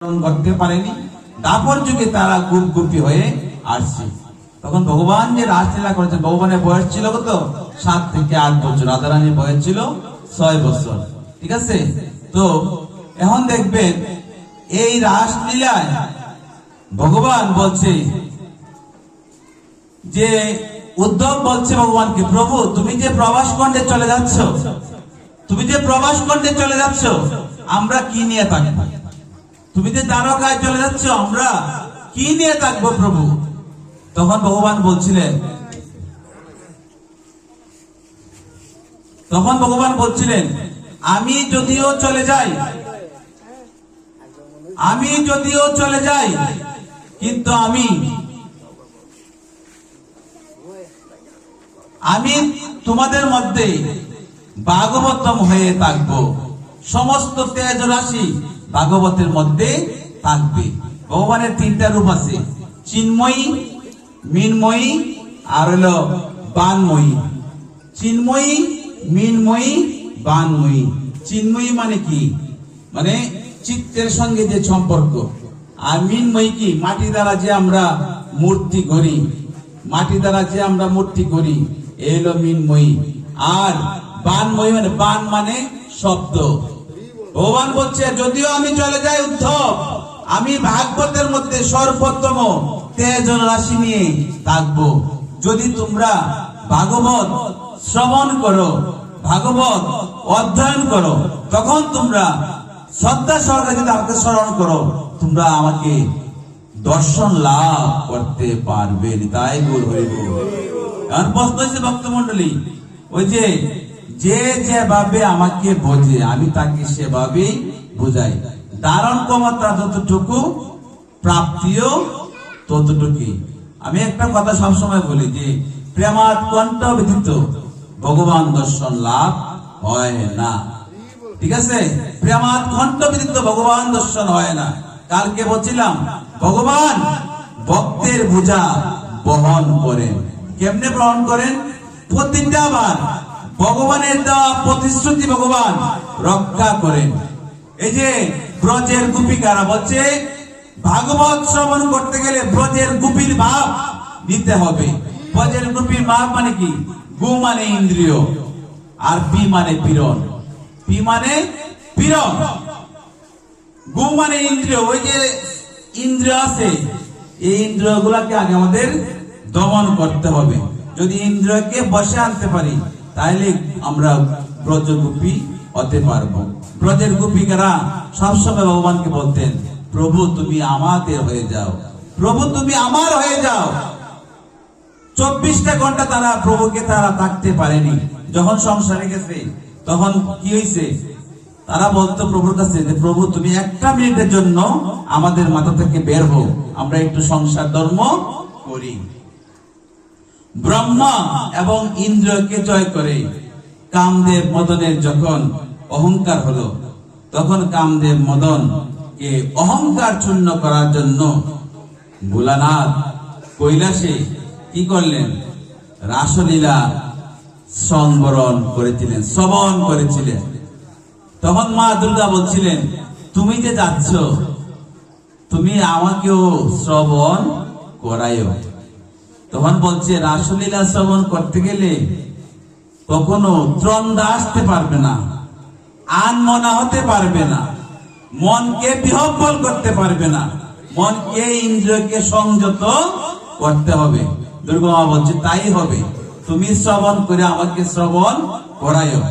করতে পারেনি। দাপর যুগে তারা গুপগুপি হয়ে আসছে। তখন ভগবান যে রাসলীলা করেছেন, ভগবানের বয়স ছিল কত? 7 থেকে 8 বছর। রাধারানীর বয়স ছিল 6 বছর। ঠিক আছে? তো এখন দেখবেন এই রাসলীলায় ভগবান বলছে যে, উদ্ধব বলছে ভগবানকে, প্রভু তুমি যে প্রবাস খণ্ডে চলে যাচ্ছ, তুমি যে প্রবাস খণ্ডে চলে যাচ্ছ, আমরা কি নিয়ে থাকবো? তুমি যে দ্বারকায় চলে যাচ্ছ, আমরা কি নিয়ে থাকবো প্রভু? তখন ভগবান বলছিলেন, আমি যদিও চলে যাই, কিন্তু আমি তোমাদের মধ্যে ভাগবতম হয়ে থাকবো। সমস্ত তেজ রাশি ভাগবতের মধ্যে থাকবে। ভগবানের 3টা রূপ আছে, চিন্ময়ী, মৃন্ময়ী আর হলো বানময়ী। চিন্ময়ী, মৃন্ময়ী, বানময়ী। চিন্ময়ী মানে কি? মানে চিত্তের সঙ্গে যে সম্পর্ক। আর মৃন্ময়ী কি? মাটি দ্বারা যে আমরা মূর্তি গড়ি, এই হলো মৃন্ময়ী। আর বানময়ী মানে, বান মানে শব্দ। ভগবান বলছে, যদিও আমি চলে যাই উদ্ধব, আমি ভাগবতের মধ্যে সর্বোত্তম তেজ রাশি নিয়ে থাকবো। যদি তোমরা ভাগবত শ্রবণ করো, ভাগবত অধ্যয়ন করো, তখন তোমরা শ্রদ্ধা সহকারে যদি আমাকে স্মরণ করো, তোমরা আমাকে দর্শন লাভ করতে পারবে। তাই গৌর হরি বল। এখন প্রশ্ন হচ্ছে ভক্তমন্ডলী, ওই যে যেভাবে আমাকে বোঝে, আমি তাকে সেভাবেই বুঝাই। ধারণ ক্ষমতা যতটুকু, প্রাপ্তিও ততটুকু। আমি একটা কথা সবসময় বলি যে, প্রেমাৎ কণ্ঠ ব্যতীত ভগবান দর্শন লাভ হয় না। ঠিক আছে? প্রেমাৎ কণ্ঠ ব্যতীত ভগবান দর্শন হয় না। কালকে বলছিলাম, ভগবান ভক্তের বোঝা বহন করেন। কেমনে বহন করেন? প্রতিটা বার ভগবানের দেওয়া প্রতিশ্রুতি ভগবান রক্ষা করেন। এই যে ব্রজের গোপিকারা বলছে, ভাগবত শ্রবণ করতে গেলে ব্রজের গোপীর ভাব নিতে হবে। ব্রজের গোপীর ভাব মানে কি? গু মানে ইন্দ্রিয়, আর পি মানে পীড়ন। পি মানে পীড়ন, গু মানে ইন্দ্রিয়। ওই যে ইন্দ্রিয় আছে, এই ইন্দ্রিয় গুলাকে আগে আমাদের দমন করতে হবে। যদি ইন্দ্রিয়কে বসে আনতে পারি, তাহলে আমরা ব্রজগোপী হতে পারবো। ব্রজের গোপীকারা সবসময় ভগবানকে বলতেন, প্রভু তুমি আমাদের হয়ে যাও, প্রভু তুমি আমার হয়ে যাও। 24টা ঘন্টা তারা প্রভুকে তারা থাকতে পারেনি। যখন সংসারে গেছে, তখন কি হয়েছে? তারা বলতো প্রভুর কাছে যে, প্রভু তুমি 1 মিনিটের জন্য আমাদের মাথা থেকে বের হও, আমরা একটু সংসার ধর্ম করি। ব্রহ্মা এবং ইন্দ্রকে জয় করে কামদেব মদনের যখন অহংকার হলো, তখন কামদেব মদন কে অহংকার চূর্ণ করার জন্য ভোলানাথ কৈলাসে কি করলেন? রাসলীলা শ্রবণ করেছিলেন। তখন মা দুর্গা বলছিলেন, তুমি যে যাচ্ছ, তুমি আমাকেও শ্রবণ করাইও। তখন বলছে, রাসলীলা শ্রবণ করতে গেলে কখনো ত্রন্দা আসতে পারবে না, আনমনা হতে পারবে না, মনকে বিহ্বল করতে পারবে না, মনকে ইন্দ্রিয়কে সংযত করতে হবে। দুর্গা মা বলছে, তাই হবে, তুমি শ্রবণ করে আমাকে শ্রবণ করাইও।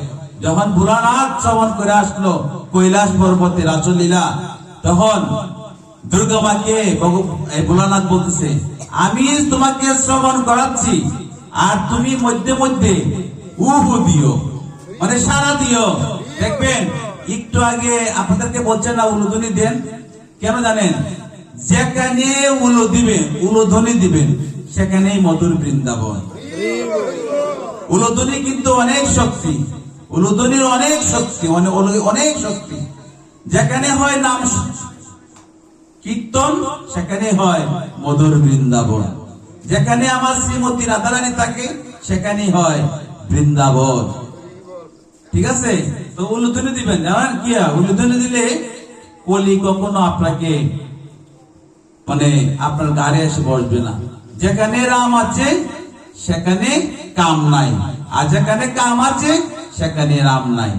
যখন ভোলানাথ শ্রবণ করে আসলো কৈলাস পর্বতে রাসলীলা, তখন দুর্গা মাকে ভোলানাথ বলতেছে, আমি তোমাকে শ্রবণ করাচ্ছি, আর তুমি মধ্যে মধ্যে উহু দিও, মানে সারা দিও। দেখবেন একটু আগে আপনাদেরকে বলছেন না, উলুধ্বনি দেন। কেন জানেন? যেখানে উলুধ্বনি দিবেন, সেখানেই মধুর বৃন্দাবন। উলুধ্বনি কিন্তু অনেক শক্তি, উলুধ্বনির অনেক শক্তি, অনেক শক্তি। যেখানে হয় নাম কীর্তন, সেখানে হয় মধুর বৃন্দাবন। যেখানে আমার শ্রীমতী রাধারানী থাকে, সেখানেই হয় বৃন্দাবন। ঠিক আছে? তো উলুধ্বনি দিবেন, জানেন কি? উলুধ্বনি দিলে কলি কখনো আপনাকে মানে আপনার গাড়ি এসে বসবে না। যেখানে রাম আছে সেখানে কাম নাই, আর যেখানে কাম আছে সেখানে রাম নাই।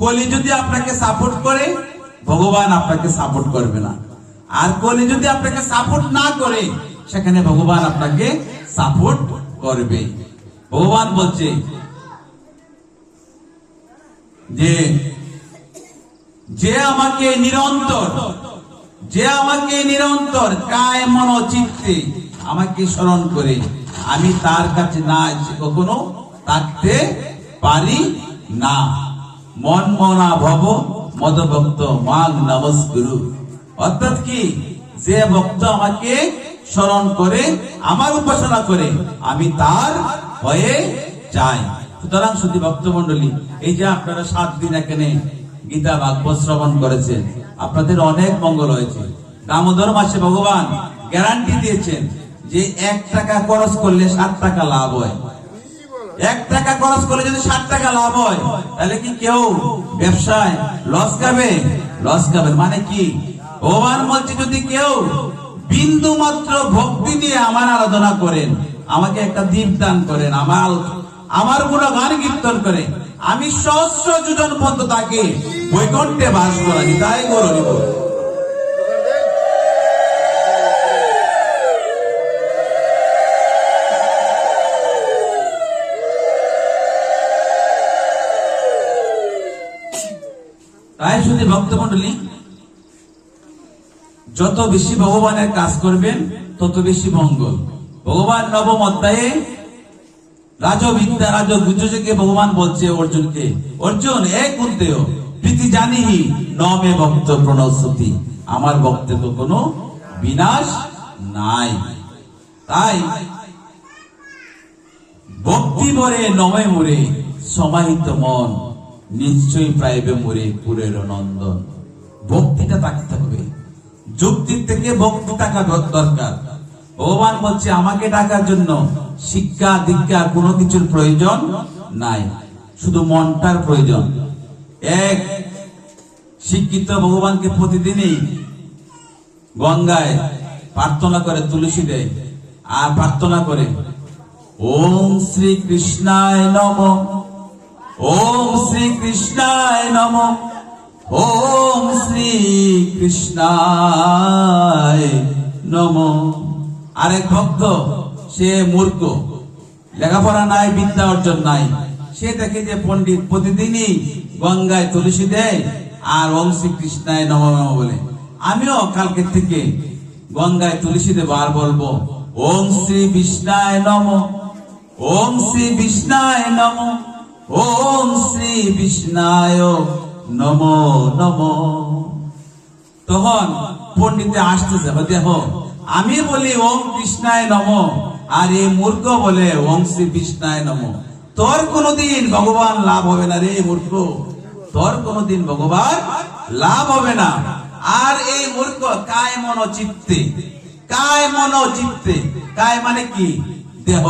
কলি যদি আপনাকে সাপোর্ট করে, ভগবান আপনাকে সাপোর্ট করবে না। আর কলি যদি আপনাকে সাপোর্ট না করে, সেখানে ভগবান আপনাকে সাপোর্ট করবে। ভগবান বলছে যে যে আমাকে নিরন্তর কায় মন চিত্তে আমাকে স্মরণ করে, আমি তার কাছে না এসে কখনো থাকতে পারি না। মন মনা ভব মদ ভক্ত মাগ নমস্কুরু। অর্থাৎ কি, যে ভক্ত আমাকে স্মরণ করে, আমার উপাসনা করে, আমি তার হয়ে যাই। সুতরাং শুধু ভক্ত মন্ডলী, এই যে আপনারা 7 দিন এখানে গীতা ভাগবত শ্রবণ করেছেন, আপনাদের অনেক মঙ্গল হয়েছে। দামোদর মাসে ভগবান গ্যারান্টি দিয়েছেন যে 1 টাকা খরচ করলে 7 টাকা লাভ হয়। 1 টাকা খরচ করলে যদি 7 টাকা লাভ হয়, তাহলে কি কেউ ব্যবসায় লস খাবে? লস খাবে মানে কি? ভগবান বলছে যদি কেউ বিন্দু মাত্র ভক্তি দিয়ে আমার আরাধনা করেন, আমাকে একটা দীপ দান করেন, আমার গুণগান কীর্তন করে, আমি সহস্র যোজন পর্যন্ত তাকে বৈকুণ্ঠে বাস করাই। তাই গৌরী বল। তাই শুধু ভক্তমন্ডলী, যত বেশি ভগবানের কাজ করবেন তত বেশি মঙ্গল। ভগবান নবম অধ্যায়ে রাজবিদ্যা রাজগুজ্জকে ভগবান বলছে অর্জুনকে, অর্জুন এক উদ্দেয় প্রীতি জানিহি নমে ভক্ত প্রণস্তুতি, আমার ভক্তে তো কোনো বিনাশ নাই। তাই ভক্তি ভরে নমে মোরে সমাহিত মন, নিশ্চয়ই প্রাইবে মোরে পুরের নন্দন। ভক্তিটা থাকতে হবে, যুক্তির থেকে ভক্তি থাকা দরকার। ভগবান বলছে আমাকে ডাকার জন্য শিক্ষা দীক্ষা কোনো কিছুর প্রয়োজন নাই, শুধু মনটার প্রয়োজন। এক শিক্ষিত ভগবানকে প্রতিদিনই গঙ্গায় প্রার্থনা করে, তুলসী দেয় আর প্রার্থনা করে ওম শ্রী কৃষ্ণায় নমঃ, ওম শ্রী কৃষ্ণায় নমঃ, ওম শ্রী কৃষ্ণায় নমঃ। আরেক ভক্ত, সে মূর্খ, লেখাপড়া নাই, বিদ্যা অর্জন নাই, সে দেখে যে পণ্ডিত প্রতিদিনই গঙ্গায় তুলসী দেয় আর ওম শ্রী কৃষ্ণায় নমঃ বলে, আমিও কালকে থেকে গঙ্গায় তুলসী দেব আর বলবো ওম শ্রী বিষ্ণায় নমঃ, ওম শ্রী বিষ্ণায় নমঃ, ওম শ্রী বিষ্ণায় নমঃ নমঃ। তখন পণ্ডিতে আসতেছে, দেখো আমি বলি ওম কৃষ্ণায় নমঃ আর এই মূর্খ বলে ওম শ্রী বিষ্ণায় নমঃ, তোর কোনদিন ভগবান লাভ হবে না রে মূর্খ, তোর কোনদিন ভগবান লাভ হবে না। আর এই মূর্খ কায় মন চিত্তে, কায় মন চিত্তে, কায় মানে কি? দেহ,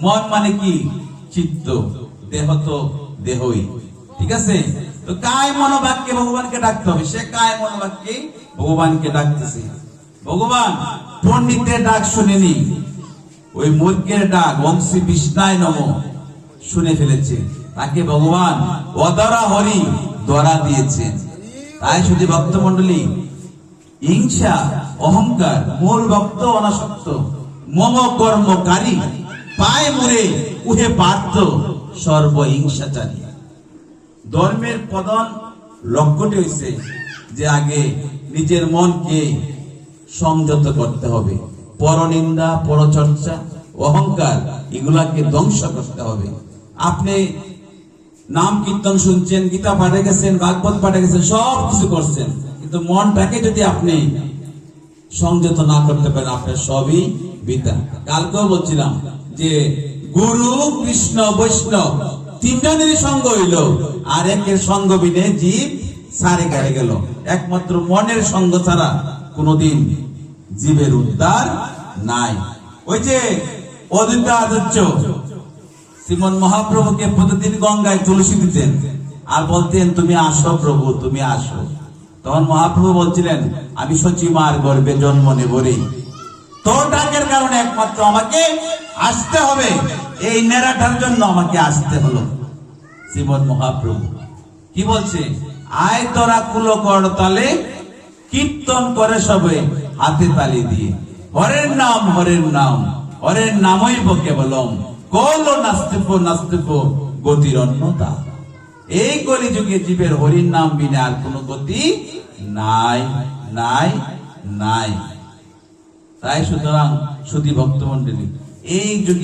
মন মানে কি? চিত্ত, দেহ তো দেহই, ঠিক আছে? তো কায় মনোবাক্যে ভগবানকে ডাকতে হবে, সে কায় মনোবাক্যে ভগবানকে ডাকতেছে। ভগবান পণ্ডিতের ডাক শুনেনি, ওই মূর্খের ডাক ওম শ্রী বিষ্ণায় নমঃ শুনে ফেলেছে, তাকে ভগবান অধরা হরি ধরা দিয়েছেন। তাই শুধু ভক্ত মন্ডলী, হিংসা অহংকার মূল ভক্ত অনাসক্ত মম কর্মকারী, পায় মুরে উহে পার্থ সর্ব হিংসাচারী। ধর্মের প্রধান লক্ষ্যটি হয়েছে যে আগে নিজের মনকে সংযত করতে হবে, পরনিন্দা পরচর্চা অহংকার এগুলাকে ধ্বংস করতে হবে। আপনি নাম কীর্তন শুনছেন, গীতা পাঠে গেছেন, ভাগবত পাঠে গেছেন, সব কিছু করছেন, কিন্তু মনটাকে যদি আপনি সংযত না করতে পারেন, আপনার সবই বৃথা। কালকেও বলছিলাম যে গুরু কৃষ্ণ বৈষ্ণব তিনজনেরই সঙ্গ হইল, আর একের সঙ্গ বিনে জীব সারে গাড়ে গেল। একমাত্র মনের সঙ্গ ছাড়া কোনদিন জীবের উদ্ধার নাই। ওই যে অদ্বৈত আচার্য শ্রীমন মহাপ্রভুকে প্রতিদিন গঙ্গায় তুলসী দিতেন আর বলতেন তুমি আসো প্রভু, তুমি আসো। তখন মহাপ্রভু বলছিলেন, আমি সচিমার গর্ভে জন্ম নেব রে, তোর ডাকের কারণে একমাত্র আমাকে আসতে হবে, এই নেড়াটার জন্য আমাকে আসতে হলো। শ্রীমদ মহাপ্রভু কি বলছে, আয় তোরা কুলো করতালে, কীর্তন করে সবে হাতে তালি দিয়ে, হরের নাম হরের নাম, হরের নামই কেবলম, কল নাস্তিপ নাস্তিপ গতির অন্যতা। এই কলিযুগে জীবের হরির নাম বিনা আর কোন গতি নাই নাই নাই। তাই সুতরাং সুধী ভক্তমণ্ডলী, এই যুগে